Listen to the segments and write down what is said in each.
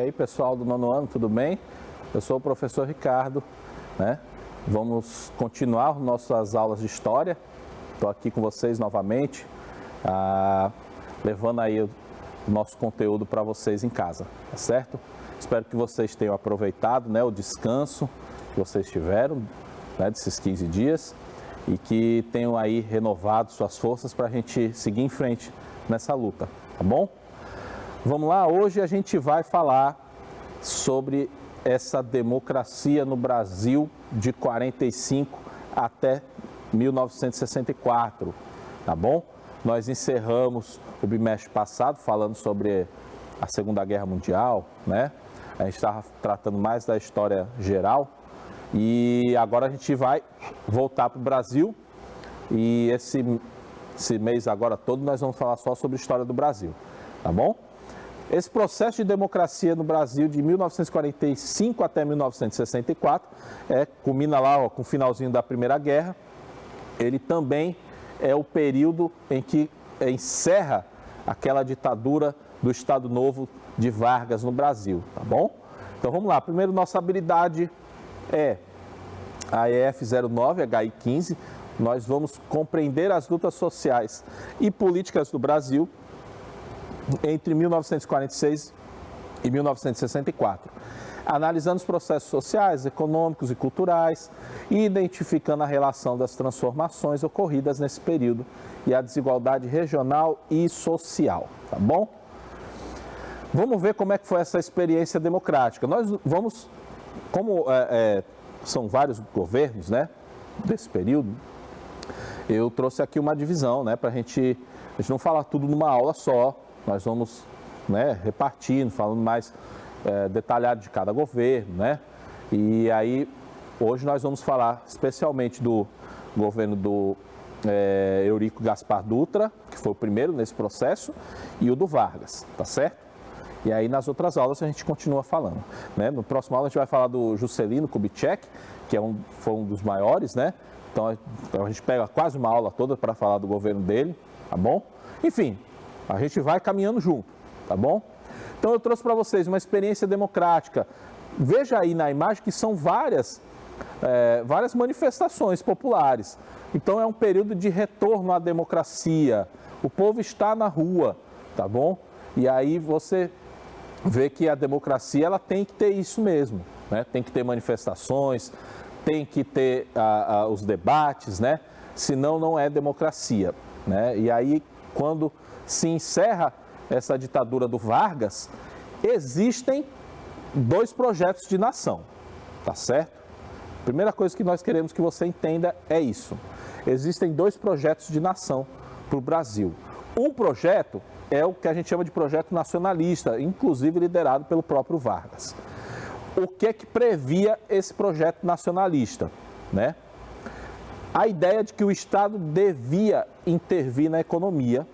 aí, pessoal do nono ano, tudo bem? Eu sou o professor Ricardo, né? Vamos continuar nossas aulas de história. Estou aqui com vocês novamente, levando aí o nosso conteúdo para vocês em casa, tá certo? Espero que vocês tenham aproveitado, né, o descanso que vocês tiveram, né, desses 15 dias e que tenham aí renovado suas forças para a gente seguir em frente nessa luta, tá bom? Vamos lá, hoje a gente vai falar sobre essa democracia no Brasil de 45 até 1964, tá bom? Nós encerramos o bimestre passado falando sobre a Segunda Guerra Mundial, né? A gente estava tratando mais da história geral e agora a gente vai voltar para o Brasil e esse mês agora todo nós vamos falar só sobre a história do Brasil, tá bom? Esse processo de democracia no Brasil de 1945 até 1964, culmina lá com o finalzinho da Primeira Guerra. Ele também é o período em que encerra aquela ditadura do Estado Novo de Vargas no Brasil, tá bom? Então vamos lá, primeiro nossa habilidade é a EF09, HI15. Nós vamos compreender as lutas sociais e políticas do Brasil entre 1946 e 1964, analisando os processos sociais, econômicos e culturais e identificando a relação das transformações ocorridas nesse período e a desigualdade regional e social, tá bom? Vamos ver como é que foi essa experiência democrática. Nós vamos, como são vários governos, né, desse período, eu trouxe aqui uma divisão, né, para a gente não falar tudo numa aula só. Nós vamos, né, repartindo, falando mais detalhado de cada governo, né? E aí, hoje nós vamos falar especialmente do governo do Eurico Gaspar Dutra, que foi o primeiro nesse processo, e o do Vargas, tá certo? E aí, nas outras aulas, a gente continua falando, né? No próximo aula, a gente vai falar do Juscelino Kubitschek, que foi um dos maiores, né? Então, a gente pega quase uma aula toda para falar do governo dele, tá bom? Enfim, a gente vai caminhando junto, tá bom? Então eu trouxe para vocês uma experiência democrática. Veja aí na imagem que são várias manifestações populares. Então é um período de retorno à democracia. O povo está na rua, tá bom? E aí você vê que a democracia ela tem que ter isso mesmo, né? Tem que ter manifestações, tem que ter os debates, né? Senão não é democracia, né? E aí quando se encerra essa ditadura do Vargas, existem dois projetos de nação, tá certo? Primeira coisa que nós queremos que você entenda é isso. Existem dois projetos de nação para o Brasil. Um projeto é o que a gente chama de projeto nacionalista, inclusive liderado pelo próprio Vargas. O que é que previa esse projeto nacionalista, né? A ideia de que o Estado devia intervir na economia,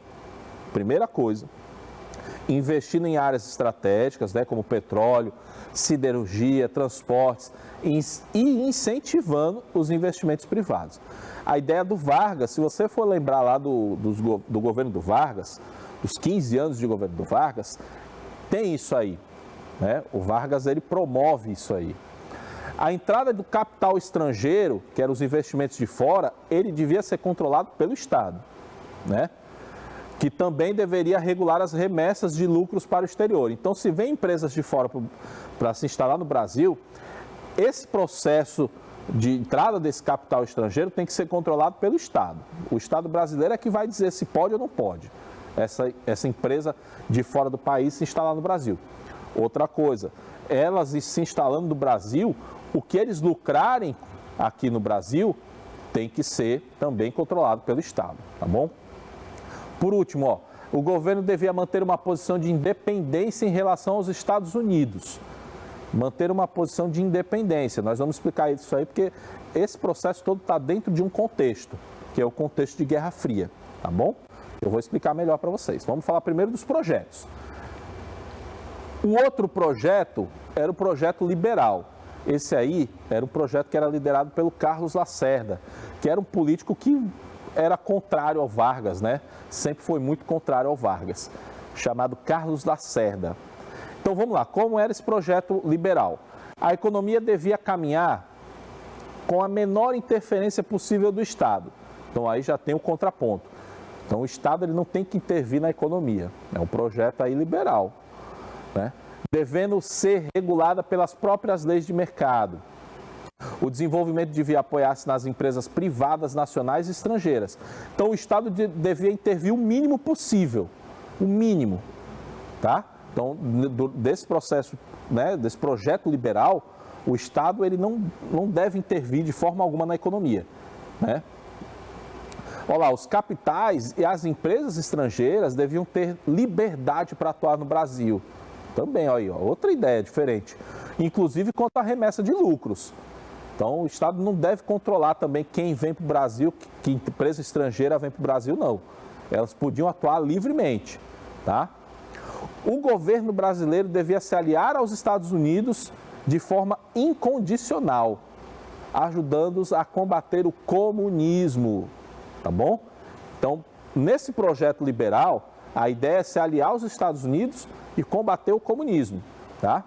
primeira coisa, investindo em áreas estratégicas, né, como petróleo, siderurgia, transportes, e incentivando os investimentos privados. A ideia do Vargas, se você for lembrar lá do governo do Vargas, dos 15 anos de governo do Vargas, tem isso aí, né? O Vargas ele promove isso aí. A entrada do capital estrangeiro, que eram os investimentos de fora, ele devia ser controlado pelo Estado, né? Que também deveria regular as remessas de lucros para o exterior. Então, se vem empresas de fora para se instalar no Brasil, esse processo de entrada desse capital estrangeiro tem que ser controlado pelo Estado. O Estado brasileiro é que vai dizer se pode ou não pode essa empresa de fora do país se instalar no Brasil. Outra coisa, elas se instalando no Brasil, o que eles lucrarem aqui no Brasil tem que ser também controlado pelo Estado, tá bom? Por último, o governo devia manter uma posição de independência em relação aos Estados Unidos. Manter uma posição de independência. Nós vamos explicar isso aí porque esse processo todo está dentro de um contexto, que é o contexto de Guerra Fria, tá bom? Eu vou explicar melhor para vocês. Vamos falar primeiro dos projetos. O outro projeto era o projeto liberal. Esse aí era um projeto que era liderado pelo Carlos Lacerda, que era um político que era contrário ao Vargas, né? Sempre foi muito contrário ao Vargas, chamado Carlos Lacerda. Então vamos lá, como era esse projeto liberal? A economia devia caminhar com a menor interferência possível do Estado. Então aí já tem o contraponto. Então o Estado ele não tem que intervir na economia. É um projeto aí liberal, né? Devendo ser regulada pelas próprias leis de mercado. O desenvolvimento devia apoiar-se nas empresas privadas, nacionais e estrangeiras. Então o Estado devia intervir o mínimo possível, o mínimo, tá? Então desse processo, né, desse projeto liberal, o Estado ele não deve intervir de forma alguma na economia, né? Olha lá, os capitais e as empresas estrangeiras deviam ter liberdade para atuar no Brasil. Também, olha aí, outra ideia diferente. Inclusive quanto à remessa de lucros. Então, o Estado não deve controlar também quem vem para o Brasil, que empresa estrangeira vem para o Brasil, não. Elas podiam atuar livremente, tá? O governo brasileiro devia se aliar aos Estados Unidos de forma incondicional, ajudando-os a combater o comunismo, tá bom? Então, nesse projeto liberal, a ideia é se aliar aos Estados Unidos e combater o comunismo, tá?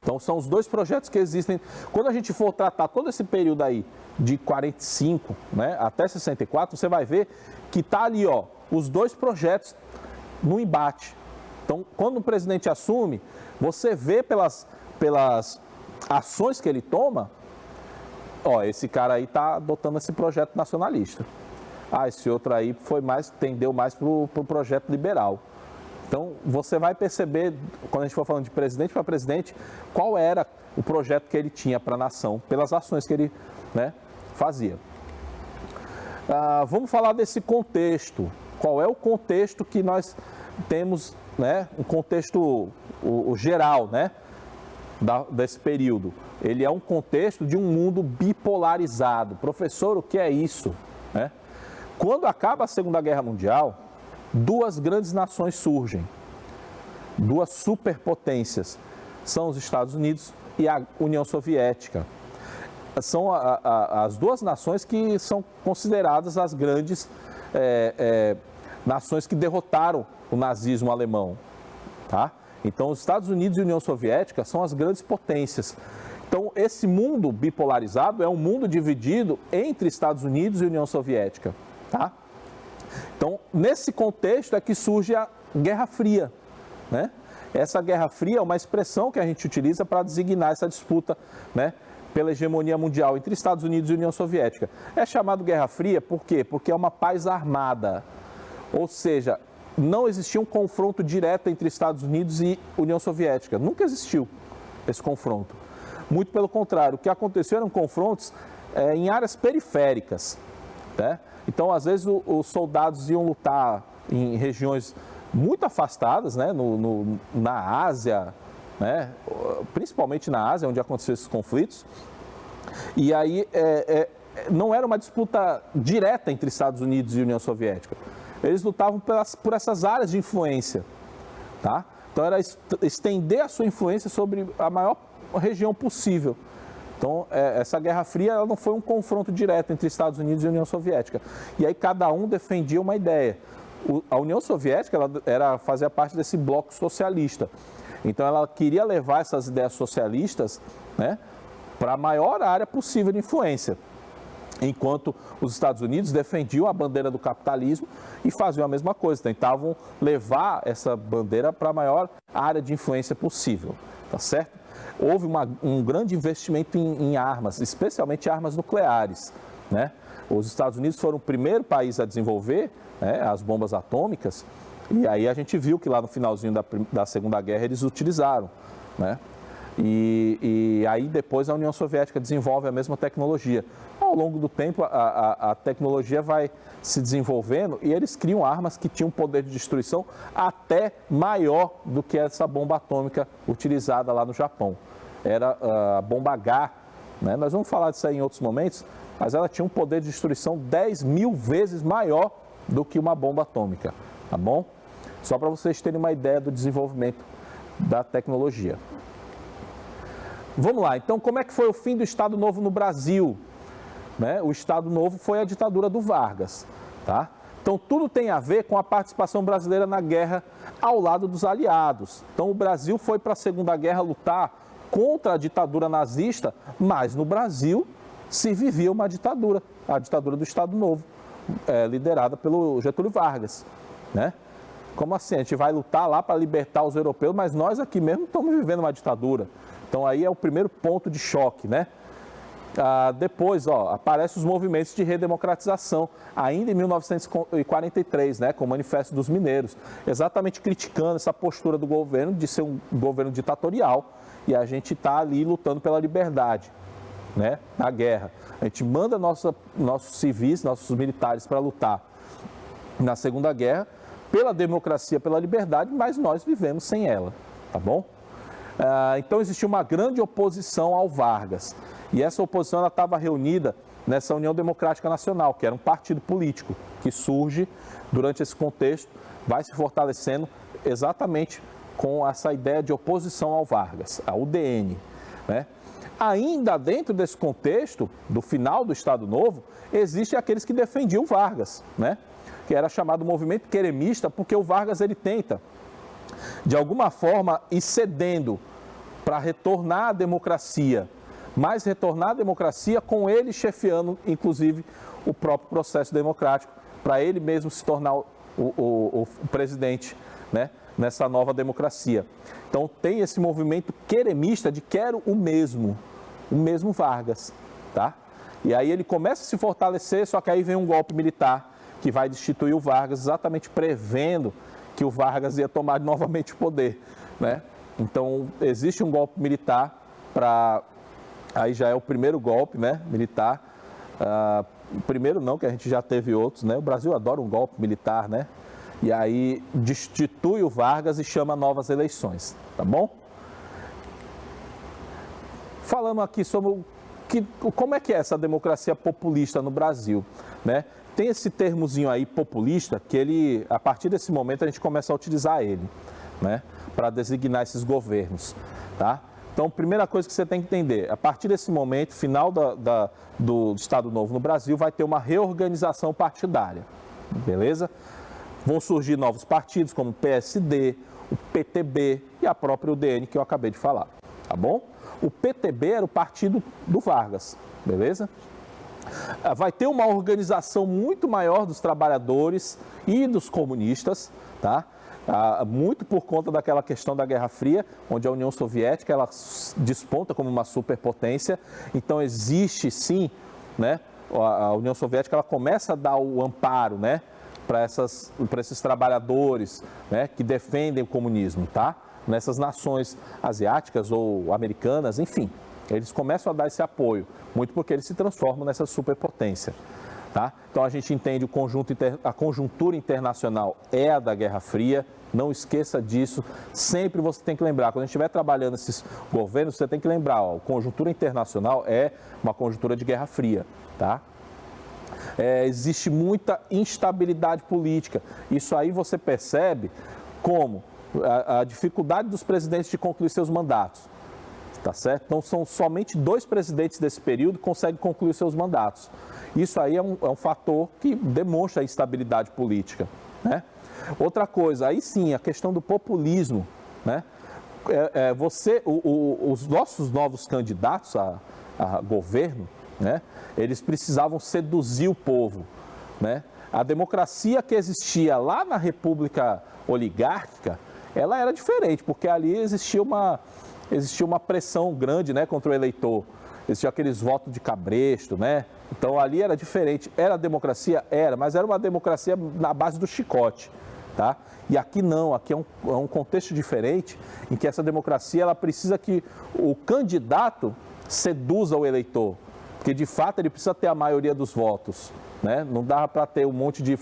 Então, são os dois projetos que existem. Quando a gente for tratar todo esse período aí, de 45, né, até 64, você vai ver que tá ali, ó, os dois projetos no embate. Então, quando o presidente assume, você vê pelas ações que ele toma, ó, esse cara aí tá adotando esse projeto nacionalista. Ah, esse outro aí tendeu mais para o projeto liberal. Então, você vai perceber, quando a gente for falando de presidente para presidente, qual era o projeto que ele tinha para a nação, pelas ações que ele, né, fazia. Vamos falar desse contexto. Qual é o contexto que nós temos, né, um contexto o geral, né, desse período? Ele é um contexto de um mundo bipolarizado. Professor, o que é isso? Né? Quando acaba a Segunda Guerra Mundial, duas grandes nações surgem, duas superpotências, são os Estados Unidos e a União Soviética. São as duas nações que são consideradas as grandes nações que derrotaram o nazismo alemão, tá? Então, os Estados Unidos e a União Soviética são as grandes potências. Então, esse mundo bipolarizado é um mundo dividido entre Estados Unidos e União Soviética, tá? Então, nesse contexto é que surge a Guerra Fria, né? Essa Guerra Fria é uma expressão que a gente utiliza para designar essa disputa, né, pela hegemonia mundial entre Estados Unidos e União Soviética. É chamado Guerra Fria por quê? Porque é uma paz armada, ou seja, não existia um confronto direto entre Estados Unidos e União Soviética, nunca existiu esse confronto. Muito pelo contrário, o que aconteceu eram confrontos em áreas periféricas, né? Então, às vezes, os soldados iam lutar em regiões muito afastadas, né? Na Ásia, né? Principalmente na Ásia, onde aconteciam esses conflitos. E aí, não era uma disputa direta entre Estados Unidos e União Soviética. Eles lutavam por essas áreas de influência, tá? Então, era estender a sua influência sobre a maior região possível. Então, essa Guerra Fria ela não foi um confronto direto entre Estados Unidos e União Soviética. E aí cada um defendia uma ideia. A União Soviética fazia parte desse bloco socialista. Então, ela queria levar essas ideias socialistas, né, para a maior área possível de influência. Enquanto os Estados Unidos defendiam a bandeira do capitalismo e faziam a mesma coisa. Tentavam levar essa bandeira para a maior área de influência possível. Tá certo? Houve um grande investimento em armas, especialmente armas nucleares, né? Os Estados Unidos foram o primeiro país a desenvolver, né, as bombas atômicas, e aí a gente viu que lá no finalzinho da Segunda Guerra eles utilizaram, né? E aí depois a União Soviética desenvolve a mesma tecnologia. Ao longo do tempo a tecnologia vai se desenvolvendo e eles criam armas que tinham um poder de destruição até maior do que essa bomba atômica utilizada lá no Japão. Era a bomba H, né? Nós vamos falar disso aí em outros momentos, mas ela tinha um poder de destruição 10.000 vezes maior do que uma bomba atômica, tá bom? Só para vocês terem uma ideia do desenvolvimento da tecnologia. Vamos lá, então como é que foi o fim do Estado Novo no Brasil? Né? O Estado Novo foi a ditadura do Vargas, tá? Então, tudo tem a ver com a participação brasileira na guerra ao lado dos aliados. Então, o Brasil foi para a Segunda Guerra lutar contra a ditadura nazista, mas no Brasil se vivia uma ditadura, a ditadura do Estado Novo, liderada pelo Getúlio Vargas, né? Como assim? A gente vai lutar lá para libertar os europeus, mas nós aqui mesmo estamos vivendo uma ditadura. Então, aí é o primeiro ponto de choque, né? Depois, aparecem os movimentos de redemocratização, ainda em 1943, né, com o Manifesto dos Mineiros, exatamente criticando essa postura do governo de ser um governo ditatorial, e a gente está ali lutando pela liberdade, né, na guerra. A gente manda nossos civis, nossos militares para lutar na Segunda Guerra, pela democracia, pela liberdade, mas nós vivemos sem ela, tá bom? Então existia uma grande oposição ao Vargas. E essa oposição estava reunida nessa União Democrática Nacional, que era um partido político que surge durante esse contexto, vai se fortalecendo exatamente com essa ideia de oposição ao Vargas, a UDN, né? Ainda dentro desse contexto, do final do Estado Novo, existem aqueles que defendiam Vargas, né? Que era chamado movimento queremista, porque o Vargas ele tenta, de alguma forma, ir cedendo para retornar à democracia, mas retornar à democracia com ele chefiando, inclusive, o próprio processo democrático, para ele mesmo se tornar o presidente, né, nessa nova democracia. Então, tem esse movimento queremista de quero o mesmo Vargas, tá? E aí ele começa a se fortalecer, só que aí vem um golpe militar que vai destituir o Vargas, exatamente prevendo que o Vargas ia tomar novamente o poder, né? Então, existe um golpe militar para... Aí já é o primeiro golpe, né, militar. Primeiro não, que a gente já teve outros, né? O Brasil adora um golpe militar, né? E aí destitui o Vargas e chama novas eleições, tá bom? Falando aqui sobre como é que é essa democracia populista no Brasil, né? Tem esse termozinho aí, populista, que ele, a partir desse momento, a gente começa a utilizar ele, né? Para designar esses governos, tá? Então, primeira coisa que você tem que entender, a partir desse momento, final do Estado Novo no Brasil, vai ter uma reorganização partidária, beleza? Vão surgir novos partidos, como o PSD, o PTB e a própria UDN, que eu acabei de falar, tá bom? O PTB era o partido do Vargas, beleza? Vai ter uma organização muito maior dos trabalhadores e dos comunistas, tá? Muito por conta daquela questão da Guerra Fria, onde a União Soviética ela desponta como uma superpotência. Então existe sim, né, a União Soviética ela começa a dar o amparo, né, para esses trabalhadores, né, que defendem o comunismo, tá? Nessas nações asiáticas ou americanas, enfim, eles começam a dar esse apoio, muito porque eles se transformam nessa superpotência. Tá? Então a gente entende a conjuntura internacional é a da Guerra Fria, não esqueça disso, sempre você tem que lembrar, quando a gente estiver trabalhando esses governos, você tem que lembrar, a conjuntura internacional é uma conjuntura de Guerra Fria, tá? Existe muita instabilidade política, isso aí você percebe como a dificuldade dos presidentes de concluir seus mandatos. Tá certo? Então, são somente 2 presidentes desse período que conseguem concluir seus mandatos. Isso aí é um fator que demonstra a instabilidade política, né? Outra coisa, aí sim, a questão do populismo, né? Os nossos novos candidatos a governo, né? Eles precisavam seduzir o povo, né? A democracia que existia lá na República Oligárquica, ela era diferente, porque ali existia uma pressão grande, né, contra o eleitor. Existiam aqueles votos de cabresto, né? Então ali era diferente. Era democracia? Era, mas era uma democracia na base do chicote, tá? E aqui não, aqui é um contexto diferente, em que essa democracia ela precisa que o candidato seduza o eleitor, porque de fato ele precisa ter a maioria dos votos, né? Não dá para ter um monte de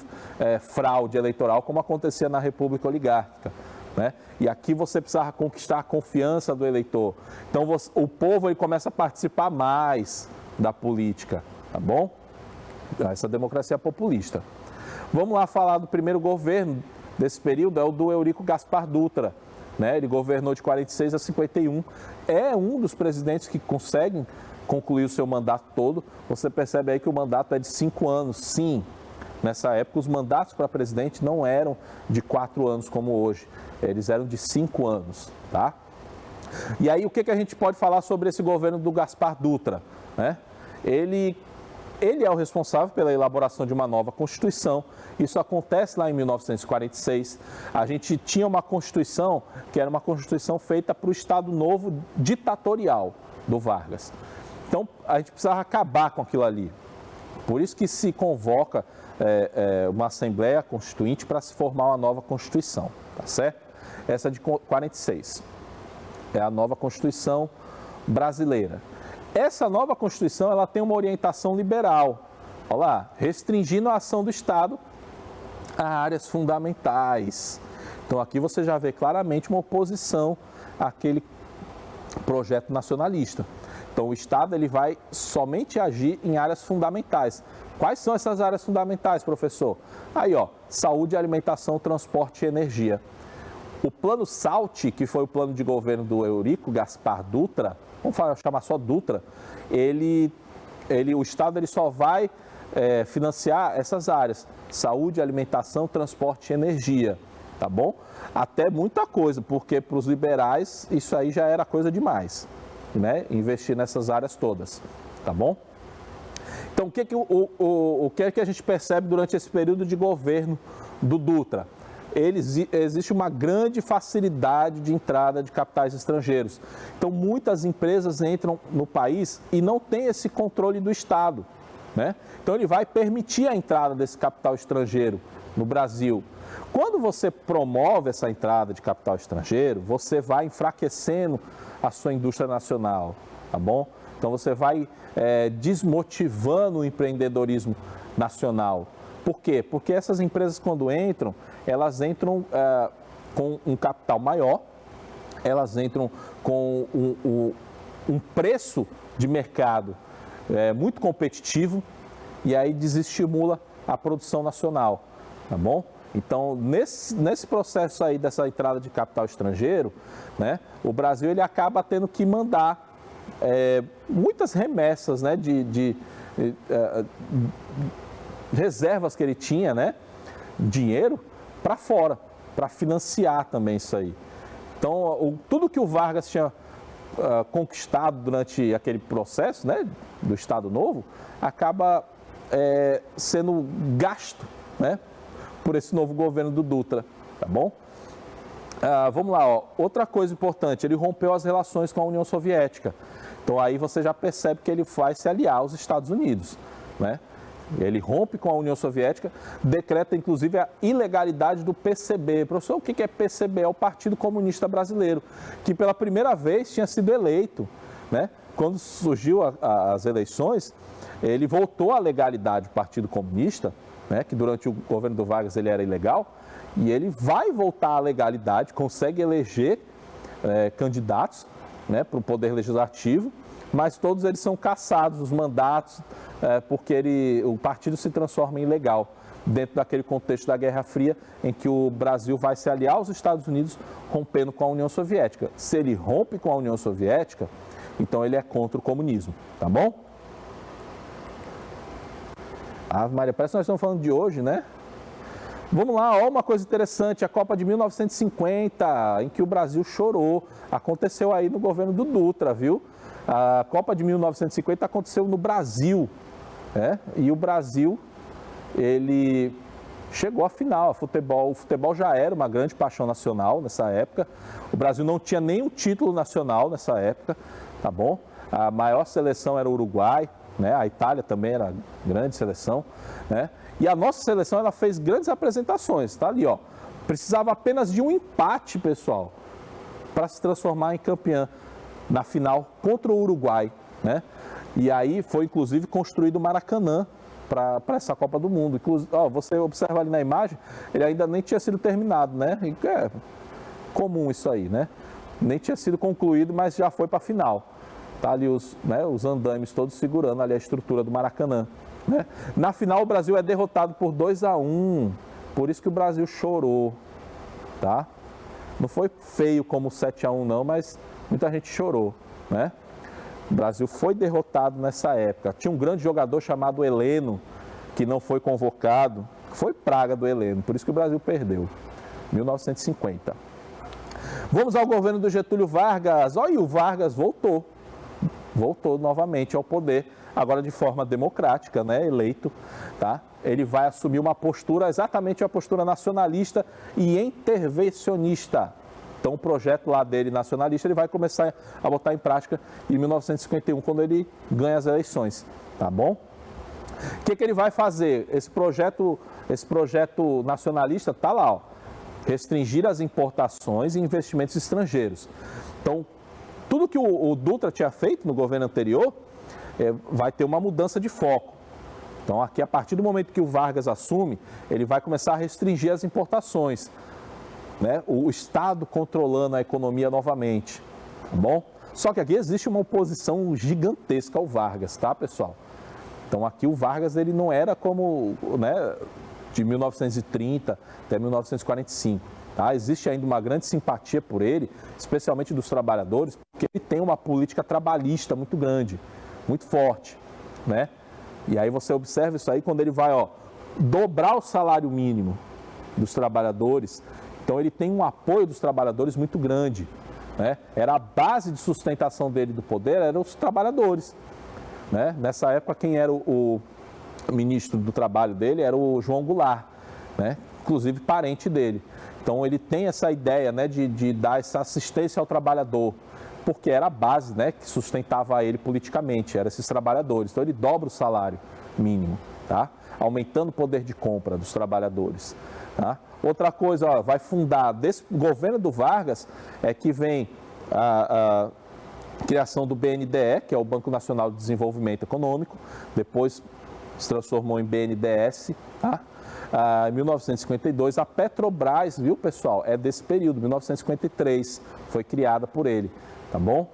fraude eleitoral como acontecia na República Oligárquica, né? E aqui você precisa conquistar a confiança do eleitor. Então o povo ele começa a participar mais da política, tá bom? Essa democracia populista. Vamos lá falar do primeiro governo desse período, é o do Eurico Gaspar Dutra, né? Ele governou de 46 a 51. É um dos presidentes que conseguem concluir o seu mandato todo. Você percebe aí que o mandato é de 5 anos, sim. nessa época, os mandatos para presidente não eram de 4 anos como hoje, eles eram de 5 anos, tá? E aí, o que a gente pode falar sobre esse governo do Gaspar Dutra, né? Ele é o responsável pela elaboração de uma nova Constituição. Isso acontece lá em 1946. A gente tinha uma Constituição que era uma Constituição feita para o Estado Novo ditatorial do Vargas. Então, a gente precisava acabar com aquilo ali. Por isso que se convoca uma Assembleia Constituinte para se formar uma nova Constituição, tá certo? Essa de 46 é a nova Constituição brasileira. Essa nova Constituição, ela tem uma orientação liberal, olha lá, restringindo a ação do Estado a áreas fundamentais. Então, aqui você já vê claramente uma oposição àquele projeto nacionalista. Então, o Estado ele vai somente agir em áreas fundamentais. Quais são essas áreas fundamentais, professor? Aí, ó, saúde, alimentação, transporte e energia. O plano SALT, que foi o plano de governo do Eurico Gaspar Dutra, vamos chamar só Dutra, o Estado ele só vai financiar essas áreas, saúde, alimentação, transporte e energia, tá bom? Até muita coisa, porque para os liberais isso aí já era coisa demais, né? Investir nessas áreas todas, tá bom? Então, o que a gente percebe durante esse período de governo do Dutra? Existe uma grande facilidade de entrada de capitais estrangeiros. Então, muitas empresas entram no país e não tem esse controle do Estado, né? Então, ele vai permitir a entrada desse capital estrangeiro no Brasil. Quando você promove essa entrada de capital estrangeiro, você vai enfraquecendo a sua indústria nacional, tá bom? Então, você vai desmotivando o empreendedorismo nacional. Por quê? Porque essas empresas, quando entram, elas entram com um capital maior, elas entram com um preço de mercado muito competitivo e aí desestimula a produção nacional, tá bom? Então, nesse processo aí dessa entrada de capital estrangeiro, né, o Brasil ele acaba tendo que mandar muitas remessas, né, de reservas que ele tinha, né, dinheiro para fora, para financiar também isso aí. Então, tudo que o Vargas tinha conquistado durante aquele processo, né, do Estado Novo, acaba sendo gasto, né, por esse novo governo do Dutra, tá bom? Vamos lá, ó. Outra coisa importante, ele rompeu as relações com a União Soviética. Então, aí você já percebe que ele vai se aliar aos Estados Unidos, né? Ele rompe com a União Soviética, decreta inclusive a ilegalidade do PCB. Professor, o que é PCB? É o Partido Comunista Brasileiro, que pela primeira vez tinha sido eleito, né? Quando surgiu as eleições, ele voltou à legalidade do Partido Comunista, né? Que durante o governo do Vargas ele era ilegal, e ele vai voltar à legalidade, consegue eleger candidatos, né, para o Poder Legislativo, mas todos eles são cassados, os mandatos, porque o partido se transforma em ilegal, dentro daquele contexto da Guerra Fria, em que o Brasil vai se aliar aos Estados Unidos, rompendo com a União Soviética. Se ele rompe com a União Soviética, então ele é contra o comunismo, tá bom? Maria, parece que nós estamos falando de hoje, né? Vamos lá, ó, uma coisa interessante, a Copa de 1950, em que o Brasil chorou, aconteceu aí no governo do Dutra, viu? A Copa de 1950 aconteceu no Brasil, e o Brasil, ele chegou à final. O futebol já era uma grande paixão nacional nessa época, o Brasil não tinha nenhum título nacional nessa época, tá bom? A maior seleção era o Uruguai, né? A Itália também era grande seleção, né? E a nossa seleção, ela fez grandes apresentações, tá ali, ó. Precisava apenas de um empate, pessoal, para se transformar em campeã na final contra o Uruguai, né? E aí foi, inclusive, construído o Maracanã para essa Copa do Mundo. Inclusive, ó, você observa ali na imagem, ele ainda nem tinha sido terminado, né? É comum isso aí, né? Nem tinha sido concluído, mas já foi para a final. Tá ali os andames todos segurando ali a estrutura do Maracanã, né? Na final o Brasil é derrotado por 2-1, por isso que o Brasil chorou, tá? Não foi feio como 7-1 não, mas muita gente chorou, né? O Brasil foi derrotado nessa época. Tinha um grande jogador chamado Heleno, que não foi convocado foi praga do Heleno, por isso que o Brasil perdeu, 1950. Vamos ao governo do Getúlio Vargas. Olha, o Vargas voltou novamente ao poder, agora de forma democrática, né, eleito, tá? Ele vai assumir uma postura, exatamente a postura nacionalista e intervencionista. Então, o projeto lá dele, nacionalista, ele vai começar a botar em prática em 1951, quando ele ganha as eleições, tá bom? O que ele vai fazer? Esse projeto nacionalista está lá, ó, restringir as importações e investimentos estrangeiros. Então, tudo que o Dutra tinha feito no governo anterior, vai ter uma mudança de foco. Então, aqui, a partir do momento que o Vargas assume, ele vai começar a restringir as importações, né? O Estado controlando a economia novamente, tá bom? Só que aqui existe uma oposição gigantesca ao Vargas, tá, pessoal? Então, aqui o Vargas, ele não era como, né, de 1930 até 1945, tá? Existe ainda uma grande simpatia por ele, especialmente dos trabalhadores, porque ele tem uma política trabalhista muito grande, muito forte, né? E aí você observa isso aí quando ele vai, ó, dobrar o salário mínimo dos trabalhadores. Então ele tem um apoio dos trabalhadores muito grande, né? Era a base de sustentação dele do poder, eram os trabalhadores, né? Nessa época quem era o ministro do trabalho dele era o João Goulart, né? Inclusive parente dele. Então ele tem essa ideia, né, de dar essa assistência ao trabalhador, porque era a base, né, que sustentava ele politicamente, eram esses trabalhadores. Então ele dobra o salário mínimo, tá? Aumentando o poder de compra dos trabalhadores, tá? Outra coisa, ó, vai fundar, desse governo do Vargas, é que vem a criação do BNDE, que é o Banco Nacional de Desenvolvimento Econômico, depois se transformou em BNDES, tá? Em 1952, a Petrobras, viu, pessoal, é desse período, 1953, foi criada por ele, tá bom?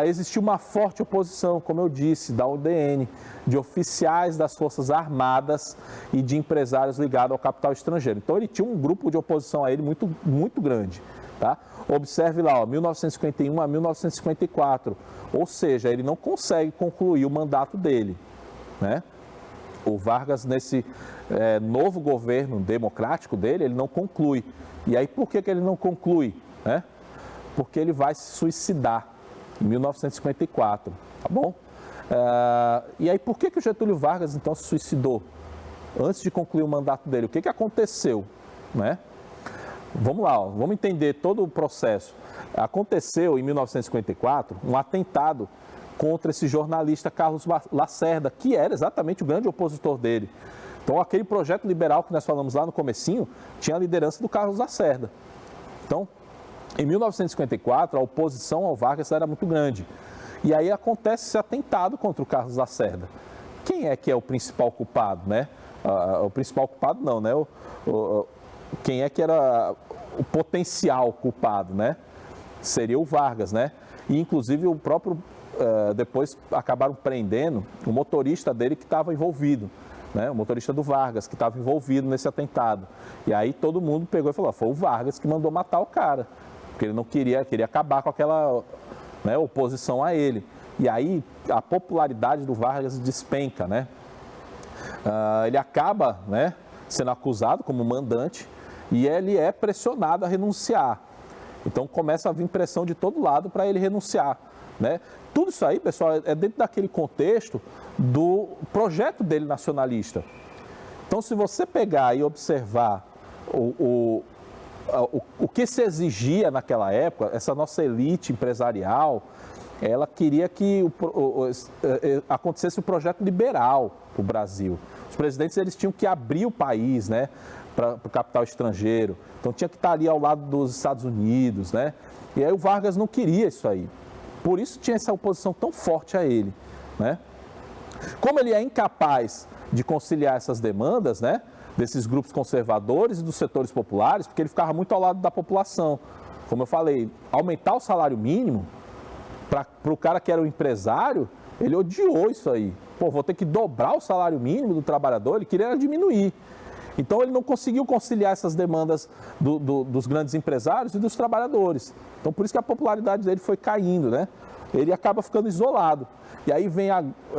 Existiu uma forte oposição, como eu disse, da UDN, de oficiais das Forças Armadas e de empresários ligados ao capital estrangeiro. Então ele tinha um grupo de oposição a ele muito, muito grande, tá? Observe lá, ó, 1951 a 1954, ou seja, ele não consegue concluir o mandato dele, né? O Vargas, nesse novo governo democrático dele, ele não conclui. E aí, por que ele não conclui, né? Porque ele vai se suicidar em 1954, tá bom? E aí, por que o Getúlio Vargas, então, se suicidou antes de concluir o mandato dele? O que aconteceu, né? Vamos lá, ó, vamos entender todo o processo. Aconteceu, em 1954, um atentado contra esse jornalista Carlos Lacerda, que era exatamente o grande opositor dele. Então, aquele projeto liberal que nós falamos lá no comecinho, tinha a liderança do Carlos Lacerda. Então, em 1954, a oposição ao Vargas era muito grande. E aí acontece esse atentado contra o Carlos Lacerda. Quem é que é o principal culpado, né? O principal culpado não, né? Quem é que era o potencial culpado, né? Seria o Vargas, né? E, inclusive, o próprio... depois acabaram prendendo o motorista dele que estava envolvido, né? O motorista do Vargas, que estava envolvido nesse atentado. E aí todo mundo pegou e falou, foi o Vargas que mandou matar o cara, porque ele não queria acabar com aquela, né, oposição a ele. E aí a popularidade do Vargas despenca, né? Ele acaba, né, sendo acusado como mandante e ele é pressionado a renunciar. Então começa a vir pressão de todo lado para ele renunciar, né? Tudo isso aí, pessoal, é dentro daquele contexto do projeto dele nacionalista. Então, se você pegar e observar o que se exigia naquela época, essa nossa elite empresarial, ela queria que acontecesse um projeto liberal para o Brasil. Os presidentes, eles tinham que abrir o país, né, para o capital estrangeiro. Então, tinha que estar ali ao lado dos Estados Unidos, né? E aí o Vargas não queria isso aí. Por isso tinha essa oposição tão forte a ele, né? Como ele é incapaz de conciliar essas demandas, né, desses grupos conservadores e dos setores populares, porque ele ficava muito ao lado da população. Como eu falei, aumentar o salário mínimo, para o cara que era o empresário, ele odiou isso aí. Pô, vou ter que dobrar o salário mínimo do trabalhador, ele queria diminuir. Então ele não conseguiu conciliar essas demandas dos grandes empresários e dos trabalhadores. Então por isso que a popularidade dele foi caindo, né? Ele acaba ficando isolado. E aí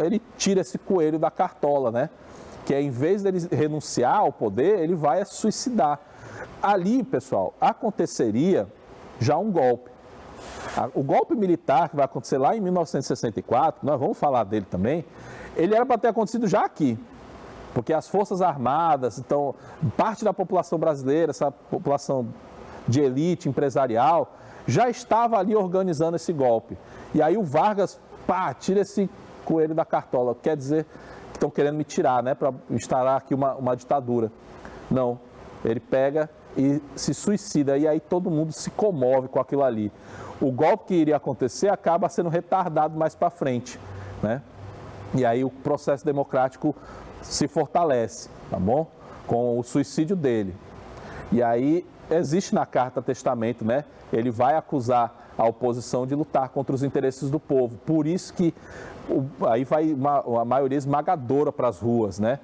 ele tira esse coelho da cartola, né? que é, em vez dele renunciar ao poder, ele vai se suicidar. Ali, pessoal, aconteceria já um golpe. O golpe militar que vai acontecer lá em 1964, nós vamos falar dele também, ele era para ter acontecido já aqui. Porque as Forças Armadas, então, parte da população brasileira, essa população de elite empresarial, já estava ali organizando esse golpe. E aí o Vargas, tira esse coelho da cartola. Quer dizer que estão querendo me tirar, né, para instalar aqui uma ditadura. Não, ele pega e se suicida. E aí todo mundo se comove com aquilo ali. O golpe que iria acontecer acaba sendo retardado mais para frente, né? E aí o processo democrático se fortalece, tá bom? Com o suicídio dele. E aí existe na carta testamento, né? Ele vai acusar a oposição de lutar contra os interesses do povo. Por isso que aí vai uma maioria esmagadora para as ruas, né?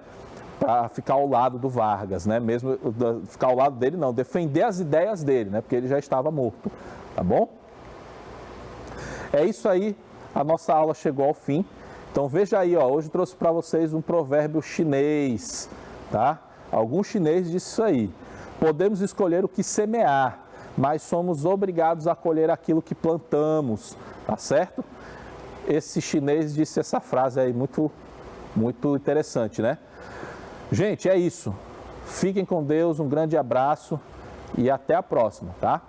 Para ficar ao lado do Vargas, né? Mesmo ficar ao lado dele não, defender as ideias dele, né? Porque ele já estava morto, tá bom? É isso aí, a nossa aula chegou ao fim. Então veja aí, ó, hoje eu trouxe para vocês um provérbio chinês, tá? Algum chinês disse isso aí. Podemos escolher o que semear, mas somos obrigados a colher aquilo que plantamos, tá certo? Esse chinês disse essa frase aí muito interessante, né? Gente, é isso. Fiquem com Deus, um grande abraço e até a próxima, tá?